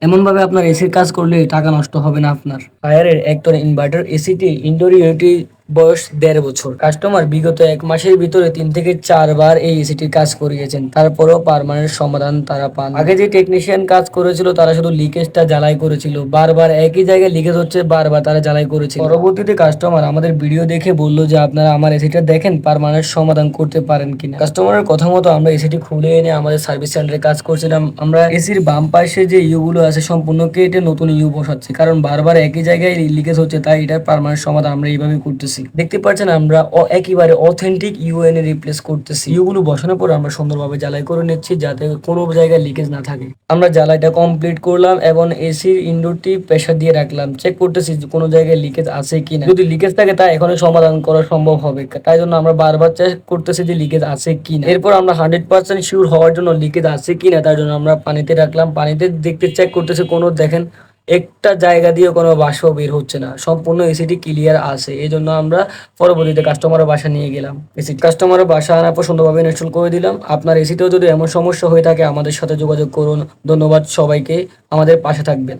এমন ভাবে আপনার এসির কাজ করলে টাকা নষ্ট হবে না আপনার। ফায়ারের একটার ইনভার্টার এসিটি ইনডোর ইউনিটি বয়স ১.৫ বছর। কাস্টমার বিগত ১ মাসের ভিতরে ৩ থেকে ৪ বার এই এসিটির কাজ করিয়েছেন, তারপরেও পার্মানেন্ট সমাধান তারা পান। আগে যে টেকনিশিয়ান কাজ করেছিল তারা শুধু লিকেজটা জ্বালাই করেছিল, বারবার একই জায়গায় লিকেজ হচ্ছে, বারবার তারা জ্বালাই করেছিল। পরবর্তীতে কাস্টমার আমাদের ভিডিও দেখে বললো যে আপনারা আমার এসিটা দেখেন পার্মানেন্ট সমাধান করতে পারেন কিনা। কাস্টমারের কথা মতো আমরা এসিটি খুলে এনে আমাদের সার্ভিস সেন্টারে কাজ করছিলাম। আমরা এসির বাম পাশে যে ইউগুলো আছে সম্পূর্ণ কেটে নতুন ইউ বসাচ্ছি, কারণ বারবার একই জায়গায় লিকেজ হচ্ছে, তাই এটার পার্মানেন্ট সমাধান আমরা এইভাবে করতেছি। দেখতে পাচ্ছেন আমরা একেবারে অথেন্টিক ইউএন এ রিপ্লেস করতেছি। ইউগুলো বসানোর পর আমরা সুন্দরভাবে জ্বালাই করে নিচ্ছি যাতে কোনো জায়গায় লিকেজ না থাকে। আমরা জ্বালাইটা কমপ্লিট করলাম এবং এসির ইনডোরটি প্রেসার দিয়ে রাখলাম, চেক করতেছি যে কোনো জায়গায় লিকেজ আছে কিনা। যদি লিকেজ থাকে তা এখনই সমাধান করা সম্ভব হবে, তাই জন্য আমরা বারবার চেক করতেছি যে লিকেজ আছে কিনা। এরপর আমরা 100% শিওর হওয়ার জন্য লিকেজ আছে কিনা তার জন্য আমরা পানিতে রাখলাম, পানিতে দেখতে চেক করতেছি কোনো দেখেন একটা জায়গা দিয়ে কোনো বাষ্প বের হচ্ছে না, সম্পূর্ণ এসিটি ক্লিয়ার আছে। এই জন্য আমরা পরবর্তীতে কাস্টমারের বাসা নিয়ে গেলাম, এসি কাস্টমারের বাসা আনার পর সুন্দরভাবে ইনস্টল করে দিলাম। আপনার এসিতেও যদি এমন সমস্যা হয়ে থাকে আমাদের সাথে যোগাযোগ করুন। ধন্যবাদ সবাইকে, আমাদের পাশে থাকবেন।